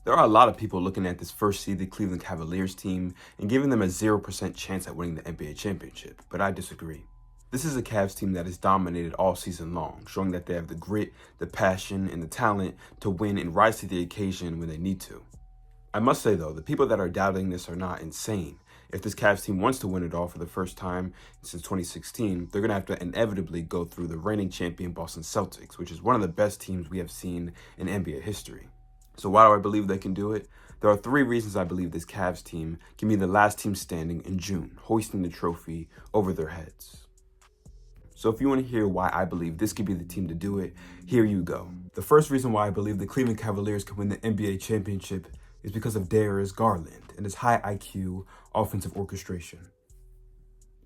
There are a lot of people looking at this first-seeded Cleveland Cavaliers team and giving them a 0% chance at winning the NBA championship, but I disagree. This is a Cavs team that has dominated all season long, showing that they have the grit, the passion, and the talent to win and rise to the occasion when they need to. I must say though, the people that are doubting this are not insane. If this Cavs team wants to win it all for the first time since 2016, they're going to have to inevitably go through the reigning champion Boston Celtics, which is one of the best teams we have seen in NBA history. So why do I believe they can do it? There are 3 reasons I believe this Cavs team can be the last team standing in June, hoisting the trophy over their heads. So if you want to hear why I believe this could be the team to do it, here you go. The first reason why I believe the Cleveland Cavaliers can win the NBA championship is because of Darius Garland and his high IQ offensive orchestration.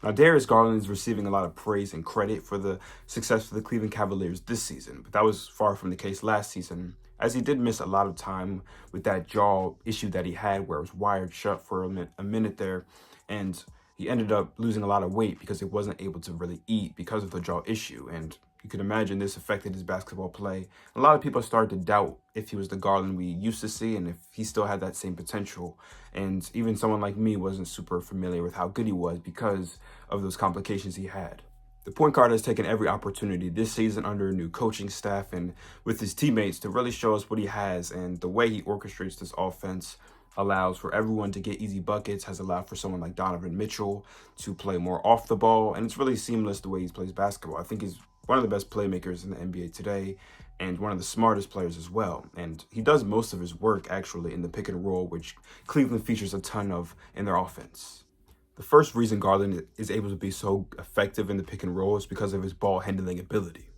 Now, Darius Garland is receiving a lot of praise and credit for the success of the Cleveland Cavaliers this season, but that was far from the case last season, as he did miss a lot of time with that jaw issue that he had where it was wired shut for a minute there, and he ended up losing a lot of weight because he wasn't able to really eat because of the jaw issue, and you can imagine this affected his basketball play. A lot of people started to doubt if he was the Garland we used to see and if he still had that same potential, and even someone like me wasn't super familiar with how good he was because of those complications he had. The point guard has taken every opportunity this season under a new coaching staff and with his teammates to really show us what he has, and the way he orchestrates this offense allows for everyone to get easy buckets, has allowed for someone like Donovan Mitchell to play more off the ball, and it's really seamless the way he plays basketball. I think he's one of the best playmakers in the NBA today and one of the smartest players as well. And he does most of his work actually in the pick and roll, which Cleveland features a ton of in their offense. The first reason Garland is able to be so effective in the pick and roll is because of his ball handling ability.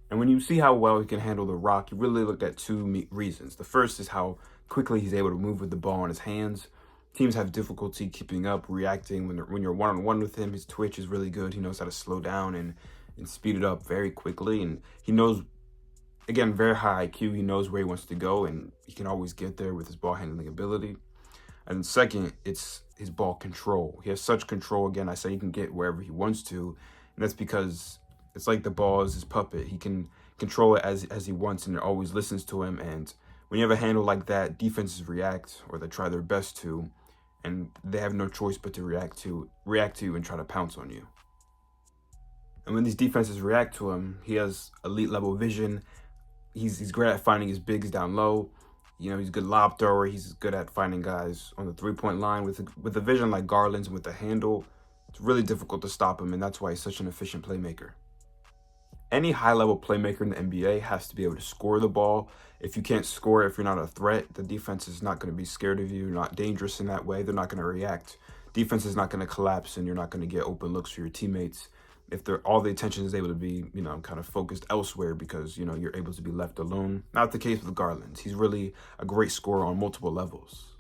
And when you see how well he can handle the rock, you really look at 2 reasons. The first is how quickly he's able to move with the ball in his hands. Teams have difficulty keeping up, reacting when you're one-on-one with him. His twitch is really good. He knows how to slow down and speed it up very quickly. And he knows, again, very high IQ. He knows where he wants to go, and he can always get there with his ball handling ability. And second, it's his ball control. He has such control. Again, I say he can get wherever he wants to, and that's because it's like the ball is his puppet. He can control it as he wants, and it always listens to him. And when you have a handle like that, defenses react, or they try their best to, and they have no choice but to react to you and try to pounce on you. And when these defenses react to him, he has elite level vision. He's great at finding his bigs down low. You know, he's a good lob thrower. He's good at finding guys on the 3-point line with a vision like Garland's and with the handle. It's really difficult to stop him, and that's why he's such an efficient playmaker. Any high-level playmaker in the NBA has to be able to score the ball. If you can't score, if you're not a threat, the defense is not going to be scared of you. You're not dangerous in that way. They're not going to react. Defense is not going to collapse, and you're not going to get open looks for your teammates if all the attention is able to be, kind of focused elsewhere because, you're able to be left alone. Not the case with Garland. He's really a great scorer on multiple levels.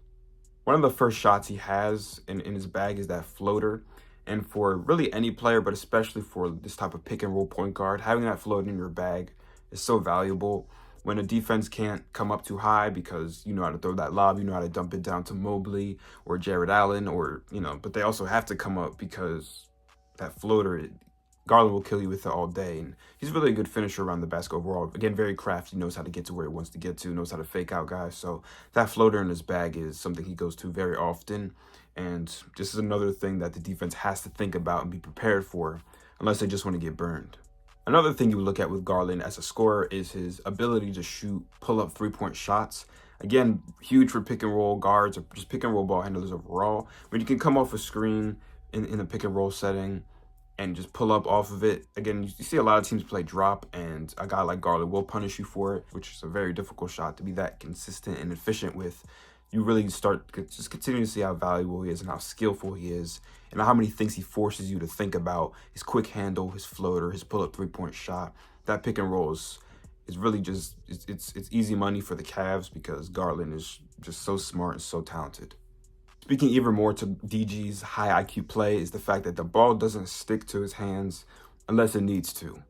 One of the first shots he has in his bag is that floater. And for really any player, but especially for this type of pick and roll point guard, having that float in your bag is so valuable. When a defense can't come up too high because you know how to throw that lob, you know how to dump it down to Mobley or Jarrett Allen, but they also have to come up because that floater, Garland will kill you with it all day. And he's really a good finisher around the basket overall. Again, very crafty, knows how to get to where he wants to get to, knows how to fake out guys. So that floater in his bag is something he goes to very often. And this is another thing that the defense has to think about and be prepared for unless they just want to get burned. Another thing you would look at with Garland as a scorer is his ability to shoot pull-up 3-point shots. Again, huge for pick and roll guards or just pick and roll ball handlers overall. When you can come off a screen in a pick and roll setting and just pull up off of it. Again, you see a lot of teams play drop, and a guy like Garland will punish you for it, which is a very difficult shot to be that consistent and efficient with. You really start just continue to see how valuable he is and how skillful he is and how many things he forces you to think about. His quick handle, his floater, his pull-up 3-point shot. That pick and roll is really just, it's easy money for the Cavs because Garland is just so smart and so talented. Speaking even more to DG's high IQ play is the fact that the ball doesn't stick to his hands unless it needs to.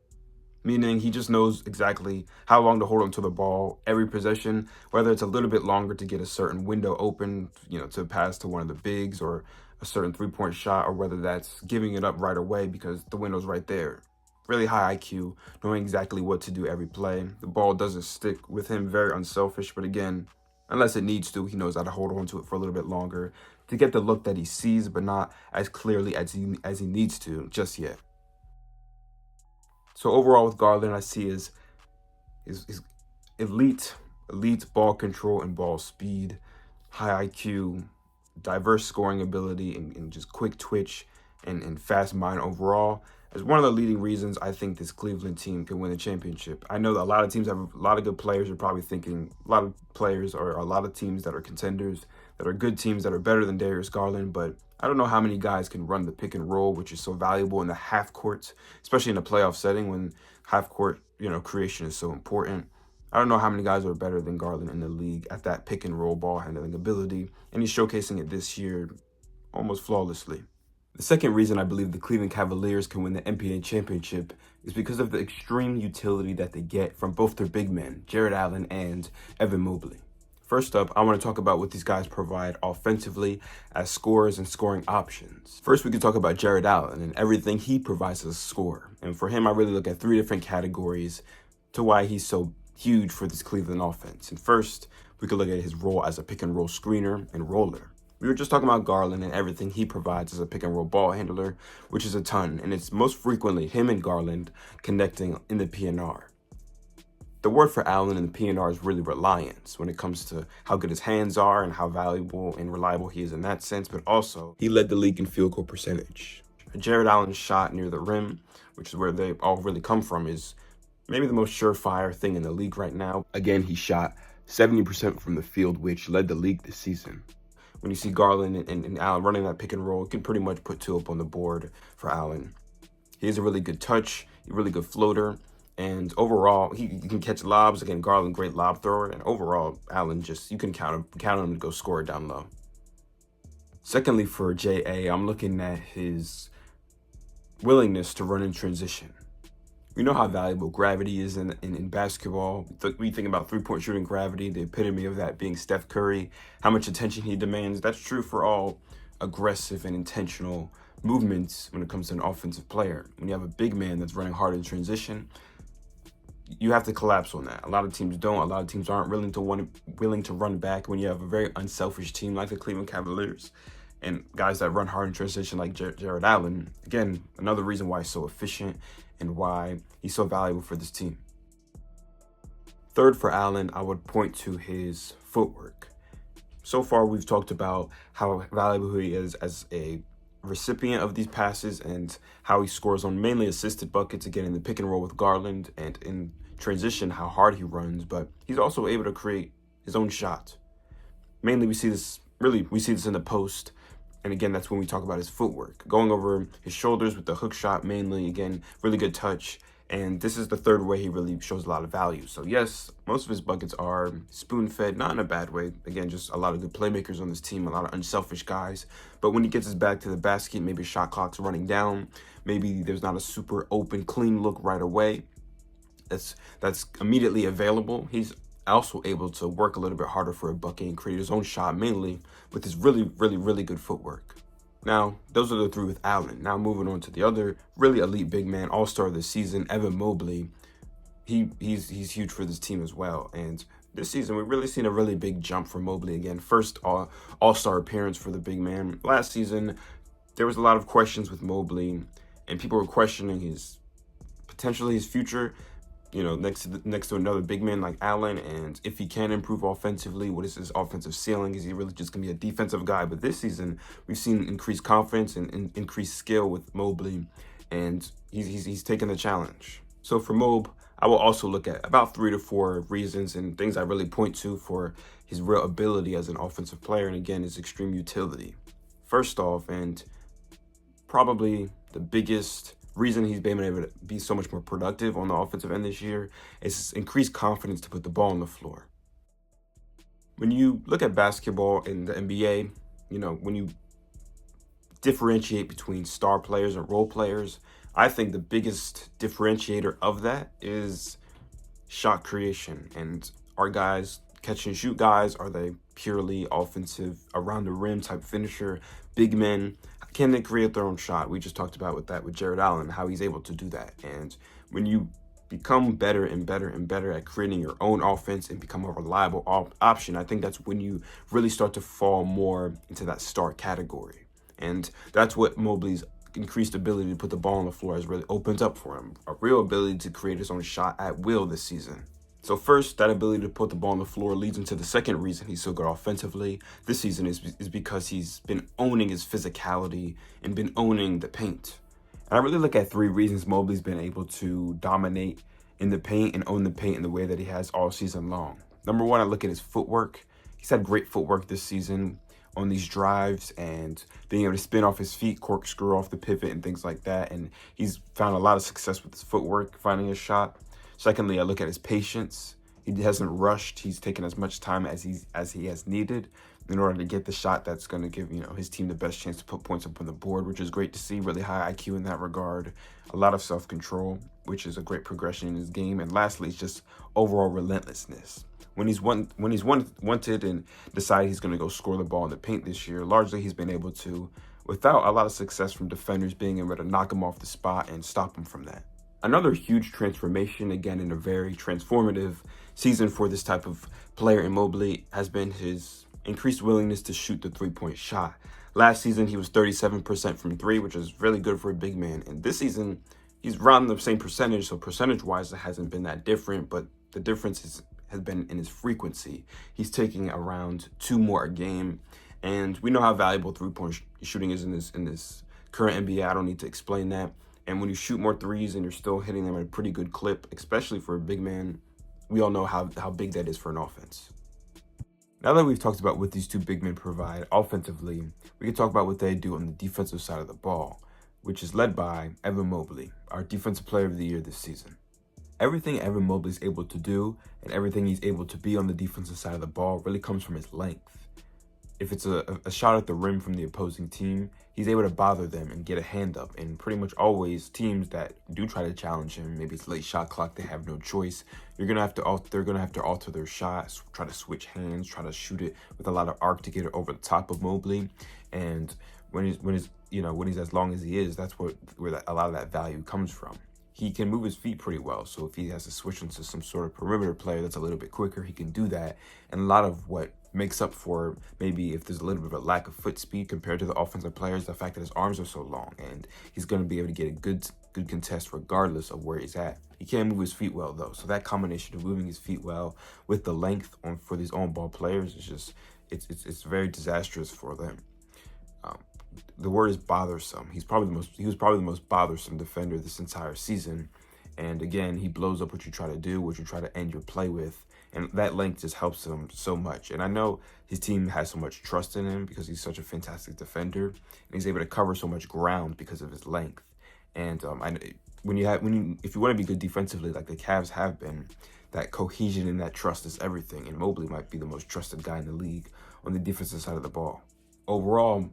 Meaning he just knows exactly how long to hold onto the ball every possession, whether it's a little bit longer to get a certain window open, to pass to one of the bigs or a certain 3-point shot, or whether that's giving it up right away because the window's right there. Really high IQ, knowing exactly what to do every play. The ball doesn't stick with him, very unselfish, but again, unless it needs to. He knows how to hold on to it for a little bit longer to get the look that he sees, but not as clearly as he needs to just yet. So overall with Garland, I see his elite ball control and ball speed, high IQ, diverse scoring ability, and just quick twitch and fast mind overall as one of the leading reasons I think this Cleveland team can win the championship. I know that a lot of teams have a lot of good players. You're probably thinking a lot of players or a lot of teams that are contenders, that are good teams that are better than Darius Garland, but I don't know how many guys can run the pick and roll, which is so valuable in the half court, especially in a playoff setting when half court, creation is so important. I don't know how many guys are better than Garland in the league at that pick and roll ball handling ability, and he's showcasing it this year almost flawlessly. The second reason I believe the Cleveland Cavaliers can win the NBA championship is because of the extreme utility that they get from both their big men, Jarrett Allen and Evan Mobley. First up, I want to talk about what these guys provide offensively as scorers and scoring options. First, we can talk about Jarrett Allen and everything he provides as a scorer. And for him, I really look at three different categories to why he's so huge for this Cleveland offense. And first, we could look at his role as a pick and roll screener and roller. We were just talking about Garland and everything he provides as a pick and roll ball handler, which is a ton. And it's most frequently him and Garland connecting in the PNR. The word for Allen in the PNR is really reliance when it comes to how good his hands are and how valuable and reliable he is in that sense, but also he led the league in field goal percentage. Jarrett Allen's shot near the rim, which is where they all really come from, is maybe the most surefire thing in the league right now. Again, he shot 70% from the field, which led the league this season. When you see Garland and Allen running that pick and roll, you can pretty much put two up on the board for Allen. He has a really good touch, a really good floater, and overall, he can catch lobs. Again, Garland, great lob thrower, and overall, Allen you can count on him to go score it down low. Secondly, for JA, I'm looking at his willingness to run in transition. We know how valuable gravity is in basketball. We think about three-point shooting gravity, the epitome of that being Steph Curry, how much attention he demands. That's true for all aggressive and intentional movements when it comes to an offensive player. When you have a big man that's running hard in transition, you have to collapse on that. A lot of teams don't. A lot of teams aren't willing to run back when you have a very unselfish team like the Cleveland Cavaliers and guys that run hard in transition like Jarrett Allen. Again, another reason why he's so efficient and why he's so valuable for this team. Third, for Allen, I would point to his footwork. So far, we've talked about how valuable he is as a recipient of these passes and how he scores on mainly assisted buckets, again, in the pick and roll with Garland, and in transition, how hard he runs, but he's also able to create his own shot. Mainly, we see this in the post. And again, that's when we talk about his footwork. Going over his shoulders with the hook shot mainly, again, really good touch. And this is the third way he really shows a lot of value. So yes, most of his buckets are spoon-fed, not in a bad way. Again, just a lot of good playmakers on this team, a lot of unselfish guys. But when he gets his back to the basket, maybe shot clock's running down. Maybe there's not a super open, clean look right away that's immediately available. He's also able to work a little bit harder for a bucket and create his own shot, mainly with his really, really, really good footwork. Now, those are the three with Allen. Now, moving on to the other really elite big man, all-star this season, Evan Mobley. He's huge for this team as well. And this season, we've really seen a really big jump from Mobley again. First all-star appearance for the big man. Last season, there was a lot of questions with Mobley, and people were questioning potentially his future, next to another big man like Allen, and if he can improve offensively, what is his offensive ceiling? Is he really just gonna be a defensive guy? But this season, we've seen increased confidence and increased skill with Mobley, and he's taken the challenge. So for Mob, I will also look at about 3 to 4 reasons and things I really point to for his real ability as an offensive player, and again, his extreme utility. First off, and probably the biggest reason he's been able to be so much more productive on the offensive end this year is his increased confidence to put the ball on the floor. When you look at basketball in the NBA, when you differentiate between star players and role players, I think the biggest differentiator of that is shot creation. And are guys catch and shoot guys? Are they purely offensive, around the rim type finisher, big men? Can they create their own shot? We just talked about with Jarrett Allen, how he's able to do that. And when you become better and better and better at creating your own offense and become a reliable option, I think that's when you really start to fall more into that star category. And that's what Mobley's increased ability to put the ball on the floor has really opened up for him. A real ability to create his own shot at will this season. So first, that ability to put the ball on the floor leads into the second reason he's so good offensively this season is because he's been owning his physicality and been owning the paint. And I really look at three reasons Mobley's been able to dominate in the paint and own the paint in the way that he has all season long. Number one, I look at his footwork. He's had great footwork this season on these drives and being able to spin off his feet, corkscrew off the pivot and things like that. And he's found a lot of success with his footwork, finding his shot. Secondly, I look at his patience. He hasn't rushed. He's taken as much time as he has needed in order to get the shot that's going to give his team the best chance to put points up on the board, which is great to see. Really high IQ in that regard. A lot of self-control, which is a great progression in his game. And lastly, it's just overall relentlessness. When he's wanted and decided he's going to go score the ball in the paint this year, largely he's been able to, without a lot of success from defenders being able to knock him off the spot and stop him from that. Another huge transformation, again, in a very transformative season for this type of player in Mobley, has been his increased willingness to shoot the three-point shot. Last season, he was 37% from three, which is really good for a big man. And this season, he's around the same percentage, so percentage-wise, it hasn't been that different, but the difference has been in his frequency. He's taking around 2 more a game, and we know how valuable three-point shooting is in this current NBA. I don't need to explain that. And when you shoot more threes and you're still hitting them at a pretty good clip, especially for a big man, we all know how big that is for an offense. Now that we've talked about what these two big men provide offensively, we can talk about what they do on the defensive side of the ball, which is led by Evan Mobley, our Defensive Player of the Year this season. Everything Evan Mobley is able to do and everything he's able to be on the defensive side of the ball really comes from his length. If it's a shot at the rim from the opposing team, he's able to bother them and get a hand up. And pretty much always teams that do try to challenge him, maybe it's late shot clock, they have no choice. They're gonna have to alter their shots, try to switch hands, try to shoot it with a lot of arc to get it over the top of Mobley. And when he's as long as he is, that's where a lot of that value comes from. He can move his feet pretty well, so if he has to switch into some sort of perimeter player that's a little bit quicker, he can do that. And a lot of what makes up for maybe if there's a little bit of a lack of foot speed compared to the offensive players, the fact that his arms are so long, and he's going to be able to get a good contest regardless of where he's at. He can't move his feet well though, so that combination of moving his feet well with the length for these on-ball players is just it's very disastrous for them. The word is bothersome. He was probably the most bothersome defender this entire season. And again, he blows up what you try to do, what you try to end your play with. And that length just helps him so much. And I know his team has so much trust in him because he's such a fantastic defender. And he's able to cover so much ground because of his length. And if you want to be good defensively, like the Cavs have been, that cohesion and that trust is everything. And Mobley might be the most trusted guy in the league on the defensive side of the ball. Overall,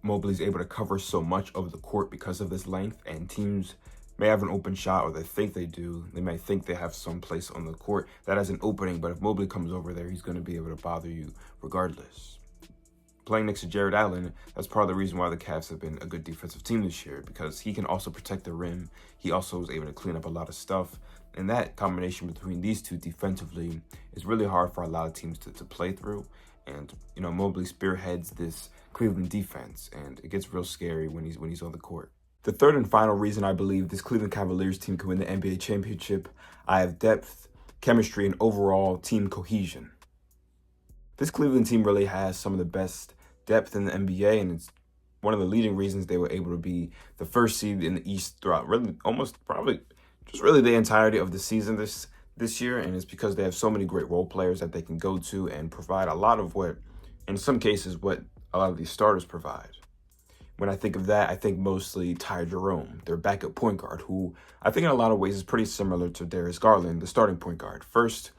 Mobley's able to cover so much of the court because of this length, and teams may have an open shot, or they think they do. They may think they have some place on the court that has an opening, but if Mobley comes over there, he's going to be able to bother you regardless. Playing next to Jarrett Allen, that's part of the reason why the Cavs have been a good defensive team this year, because he can also protect the rim. He also is able to clean up a lot of stuff. And that combination between these two defensively is really hard for a lot of teams to play through. And, Mobley spearheads this Cleveland defense, and it gets real scary when he's on the court. The third and final reason I believe this Cleveland Cavaliers team can win the NBA championship, I have depth, chemistry, and overall team cohesion. This Cleveland team really has some of the best depth in the NBA, and it's one of the leading reasons they were able to be the first seed in the East throughout really the entirety of the season this year. And it's because they have so many great role players that they can go to and provide a lot of what a lot of these starters provide. When I think of that, I think mostly Ty Jerome, their backup point guard, who I think in a lot of ways is pretty similar to Darius Garland, the starting point guard. First,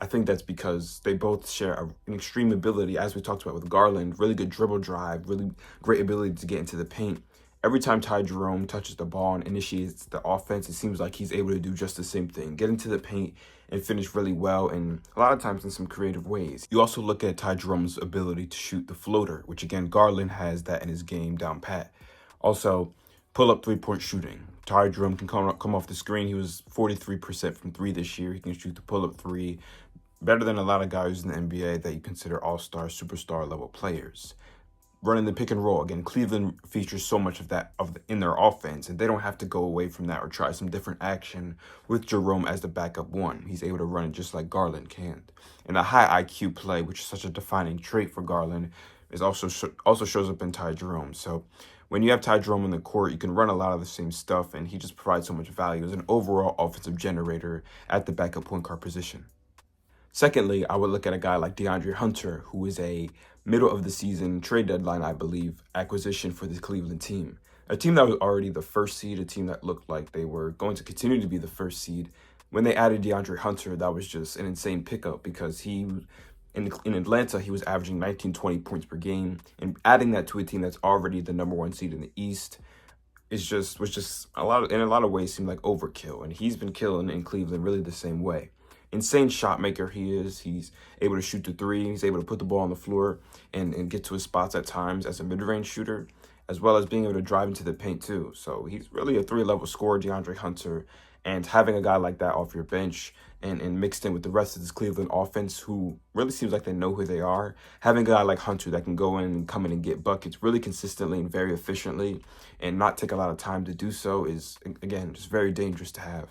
I think that's because they both share an extreme ability, as we talked about with Garland, really good dribble drive, really great ability to get into the paint. Every time Ty Jerome touches the ball and initiates the offense, it seems like he's able to do just the same thing, get into the paint and finish really well, and a lot of times in some creative ways. You also look at Ty Jerome's ability to shoot the floater, which again, Garland has that in his game down pat. Also, pull-up three-point shooting. Ty Jerome can come off the screen. He was 43% from three this year. He can shoot the pull-up three, better than a lot of guys in the NBA that you consider all-star, superstar level players. Running the pick and roll, again, Cleveland features so much of that in their offense, and they don't have to go away from that or try some different action with Jerome as the backup one. He's able to run it just like Garland can. And a high IQ play, which is such a defining trait for Garland, is also shows up in Ty Jerome. So when you have Ty Jerome on the court, you can run a lot of the same stuff, and he just provides so much value as an overall offensive generator at the backup point guard position. Secondly, I would look at a guy like DeAndre Hunter, who is a middle of the season trade deadline, I believe, acquisition for the Cleveland team. A team that was already the first seed, a team that looked like they were going to continue to be the first seed. When they added DeAndre Hunter, that was just an insane pickup because in Atlanta, he was averaging 19, 20 points per game. And adding that to a team that's already the number one seed in the East was just in a lot of ways seemed like overkill. And he's been killing in Cleveland really the same way. Insane shot maker he is. He's able to shoot the three. He's able to put the ball on the floor and get to his spots at times as a mid-range shooter, as well as being able to drive into the paint too. So he's really a three-level scorer, DeAndre Hunter. And having a guy like that off your bench and mixed in with the rest of this Cleveland offense, who really seems like they know who they are, having a guy like Hunter that can go in and come in and get buckets really consistently and very efficiently and not take a lot of time to do so is, again, just very dangerous to have.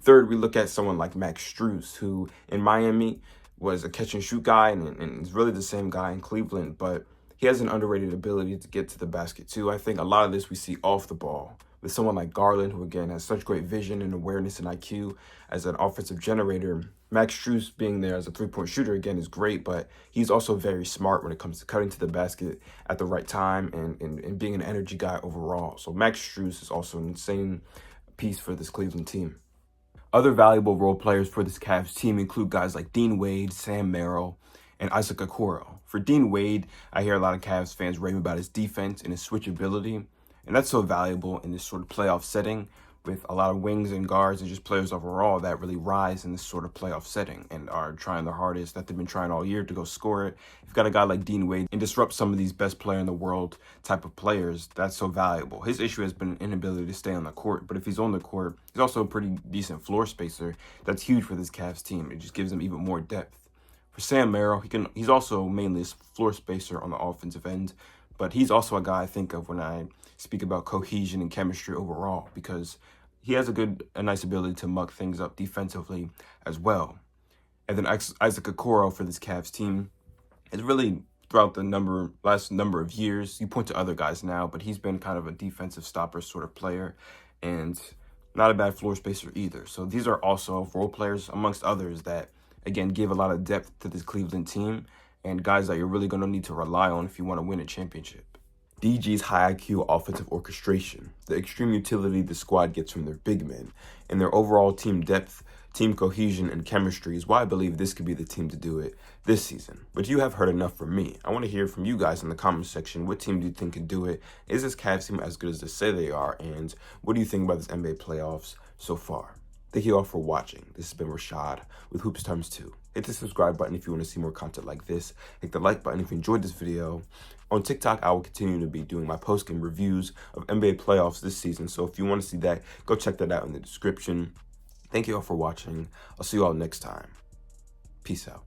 Third, we look at someone like Rxkz, who in Miami was a catch-and-shoot guy and is really the same guy in Cleveland, but he has an underrated ability to get to the basket too. I think a lot of this we see off the ball with someone like Garland, who again has such great vision and awareness and IQ as an offensive generator. Rxkz being there as a three-point shooter, again, is great, but he's also very smart when it comes to cutting to the basket at the right time and being an energy guy overall. So Rxkz is also an insane piece for this Cleveland team. Other valuable role players for this Cavs team include guys like Dean Wade, Sam Merrill, and Isaac Okoro. For Dean Wade, I hear a lot of Cavs fans rave about his defense and his switchability, and that's so valuable in this sort of playoff setting with a lot of wings and guards and just players overall that really rise in this sort of playoff setting and are trying their hardest that they've been trying all year to go score it. You've got a guy like Dean Wade and disrupt some of these best player in the world type of players. That's so valuable. His issue has been inability to stay on the court, but if he's on the court, he's also a pretty decent floor spacer. That's huge for this Cavs team. It just gives them even more depth. For Sam Merrill, he's also mainly a floor spacer on the offensive end, but he's also a guy I think of when I speak about cohesion and chemistry overall, because he has a nice ability to muck things up defensively as well. And then Isaac Okoro for this Cavs team is really throughout the last number of years. You point to other guys now, but he's been kind of a defensive stopper sort of player and not a bad floor spacer either. So these are also role players amongst others that, again, give a lot of depth to this Cleveland team and guys that you're really going to need to rely on if you want to win a championship. DG's high IQ offensive orchestration, the extreme utility the squad gets from their big men, and their overall team depth, team cohesion, and chemistry is why I believe this could be the team to do it this season. But you have heard enough from me. I want to hear from you guys in the comment section. What team do you think can do it? Is this Cavs team as good as they say they are? And what do you think about this NBA playoffs so far? Thank you all for watching. This has been Rashad with Hoops Times 2. Hit the subscribe button if you want to see more content like this. Hit the like button if you enjoyed this video. On TikTok, I will continue to be doing my post-game reviews of NBA playoffs this season. So if you want to see that, go check that out in the description. Thank you all for watching. I'll see you all next time. Peace out.